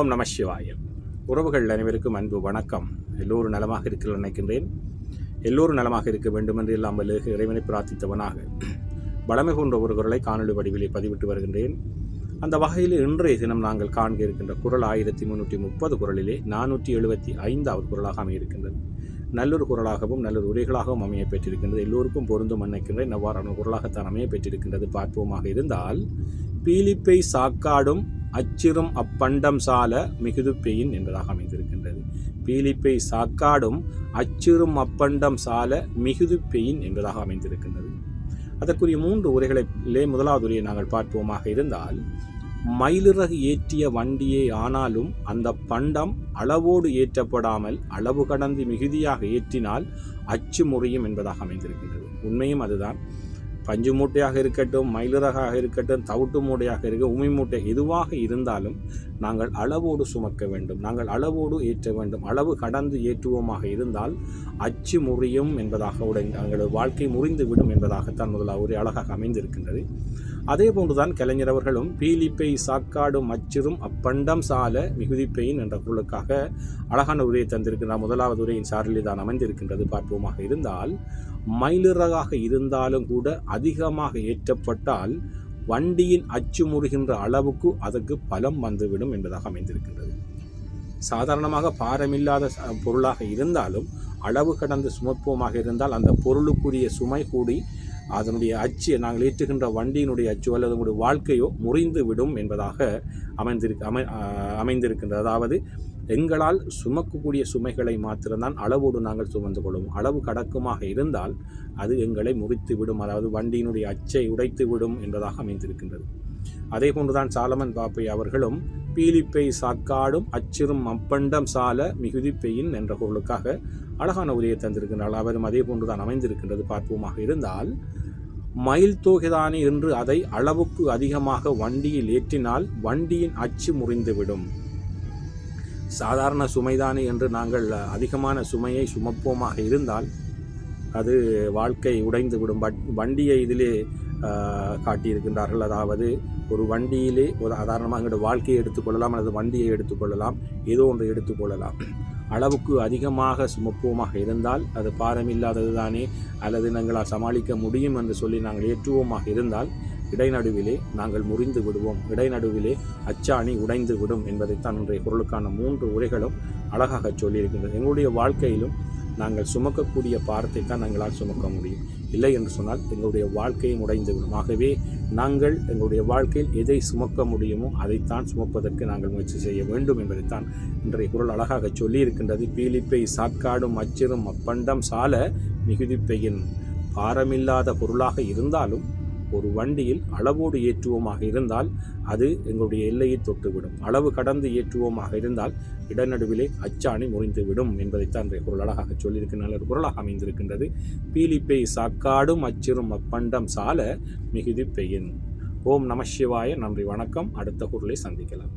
ஓம் நம சிவாய. உறவுகள் அனைவருக்கும் அன்பு வணக்கம். எல்லோரும் நலமாக இருக்க நினைக்கின்றேன். எல்லோரும் நலமாக இருக்க வேண்டும் என்று இல்லாமல் இறைவனை பிரார்த்தித்தவனாக பலமை போன்ற ஒரு குரலை காணொலி வடிவிலே பதிவிட்டு வருகின்றேன். அந்த வகையில் இன்றைய தினம் நாங்கள் காண்க இருக்கின்ற குரல் 1330 குரலிலே 475வது குரலாக அமையிருக்கின்றது. நல்லொரு குரலாகவும் நல்லொரு உரைகளாகவும் அமைய பெற்றிருக்கின்றது. எல்லோருக்கும் பொருந்தும் நினைக்கின்றேன். அவ்வாறான குரலாகத்தான் அமைய பெற்றிருக்கின்றது. பார்ப்போமாக இருந்தால், பீலிப்பை சாக்காடும் அச்சிறும் அப்பண்டம் சால மிகுது பெயின் என்பதாக அமைந்திருக்கின்றது. பீலிப்பை சாக்காடும் அச்சிறும் அப்பண்டம் சால மிகுது பெயின் என்பதாக அமைந்திருக்கின்றது. அதற்குரிய 3 உரைகளிலே முதலாவது உரையை நாங்கள் பார்ப்போமாக இருந்தால், மயிலிறகு ஏற்றிய வண்டியே ஆனாலும் அந்த பண்டம் அளவோடு ஏற்றப்படாமல் அளவு கடந்து மிகுதியாக ஏற்றினால் அச்சு முறையும் என்பதாக அமைந்திருக்கின்றது. உண்மையும் அதுதான். பஞ்சு மூட்டையாக இருக்கட்டும், மயிலிறகாக இருக்கட்டும், தவிட்டு மூட்டையாக இருக்க, உமி மூட்டை எதுவாக இருந்தாலும் நாங்கள் அளவோடு சுமக்க வேண்டும், நாங்கள் அளவோடு ஏற்ற வேண்டும். அளவு கடந்து ஏற்றுவோமாக இருந்தால் அச்சு முறியும் என்பதாக எங்களது வாழ்க்கை முறிந்துவிடும் என்பதாகத்தான் முதலாக ஒரு அழகாக அமைந்திருக்கின்றது. அதே போன்றுதான் கலைஞர் அவர்களும் பீலிப்பை சாக்காடும் அச்சிறும் அப்பண்டம் சால மிகுதிப்பெயின் என்ற குரலுக்காக அழகான உரையை தந்திருக்கின்றார். முதலாவது உரையின் சாரிலே தான் அமைந்திருக்கின்றது. பார்ப்போமாக இருந்தால், மயிலிறகாக இருந்தாலும் கூட அதிகமாக ஏற்றப்பட்டால் வண்டியின் அச்சு முறுகின்ற அளவுக்கு அதற்கு பலம் வந்துவிடும் என்பதாக அமைந்திருக்கின்றது. சாதாரணமாக பாரமில்லாத பொருளாக இருந்தாலும் அளவு கடந்து சுமப்போமாக இருந்தால் அந்த பொருளுக்குரிய சுமை கூடி அதனுடைய அச்சு, நாங்கள் ஏற்றுகின்ற வண்டியினுடைய அச்சு அல்லது நம்முடைய வாழ்க்கையோ முறிந்து விடும் என்பதாக அமைந்திருக்கின்றது. அதாவது எங்களால் சுமக்கக்கூடிய சுமைகளை மாத்திரம்தான் அளவோடு நாங்கள் சுமந்து கொள்வோம். அளவு கடக்குமாக இருந்தால் அது எங்களை முறித்து விடும், அதாவது வண்டியினுடைய அச்சை உடைத்து விடும் என்பதாக அமைந்திருக்கின்றது. அதே போன்றுதான் சாலமன் பாப்பை அவர்களும் பீலிப்பை சாக்காடும் அச்சிறும் அப்பண்டம் சால மிகுதிப்பெயின் என்ற பொருளுக்காக அழகான உரையை தந்திருக்கின்றார். அவரும் அதே போன்றுதான் அமைந்திருக்கின்றது. பார்ப்போமாக இருந்தால், மயில் தொகைதானே என்று அதை அளவுக்கு அதிகமாக வண்டியில் ஏற்றினால் வண்டியின் அச்சு முறிந்துவிடும். சாதாரண சுமைதானே என்று நாங்கள் அதிகமான சுமையை சுமப்போமாக இருந்தால் அது வாழ்க்கை உடைந்துவிடும். வண்டியை இதிலே காட்டியிருக்கின்றார்கள். அதாவது ஒரு வண்டியிலே ஒரு சாதாரணமாக எங்களுடைய வாழ்க்கையை எடுத்துக்கொள்ளலாம் அல்லது வண்டியை எடுத்துக்கொள்ளலாம், ஏதோ ஒன்றை எடுத்துக்கொள்ளலாம். அளவுக்கு அதிகமாக சுமப்போமாக இருந்தால் அது பாரமில்லாதது தானே, அல்லது நாங்களால் சமாளிக்க முடியும் என்று சொல்லி நாங்கள் ஏற்றுவோமாக இருந்தால் இடைநடுவிலே நாங்கள் முறிந்து விடுவோம், இடைநடுவிலே அச்சாணி உடைந்து விடும் என்பதைத்தான் இன்றைய பொருளுக்கான 3 உரைகளும் அழகாக சொல்லியிருக்கின்றது. எங்களுடைய வாழ்க்கையிலும் நாங்கள் சுமக்கக்கூடிய பாரத்தை தான் நாங்களால் சுமக்க முடியும். இல்லை என்று சொன்னால் எங்களுடைய வாழ்க்கையும் உடைந்துவிடும். ஆகவே நாங்கள் எங்களுடைய வாழ்க்கையில் எதை சுமக்க முடியுமோ அதைத்தான் சுமப்பதற்கு நாங்கள் முயற்சி செய்ய வேண்டும் என்பதைத்தான் இன்றைய குரல் அழகாக சொல்லியிருக்கின்றது. பீலிப்பை சாக்காடும் அச்சிறும் அப்பண்டம் சால மிகுதிப்பெயின். பாரமில்லாத பொருளாக இருந்தாலும் ஒரு வண்டியில் அளவோடு ஏற்றுவோமாக இருந்தால் அது எங்களுடைய எல்லையை தொட்டுவிடும். அளவு கடந்து ஏற்றுவோமாக இருந்தால் இடநடுவிலே அச்சாணி முறிந்துவிடும் என்பதைத்தான் இன்றைய குரல் அழகாக சொல்லியிருக்கின்ற ஒரு குரலாக அமைந்திருக்கின்றது. பீலிப்பை சாக்காடும் அச்சிறும் அப்பண்டம் சால மிகுதிப்பெயின். ஓம் நம சிவாய. நன்றி, வணக்கம். அடுத்த குரலை சந்திக்கலாம்.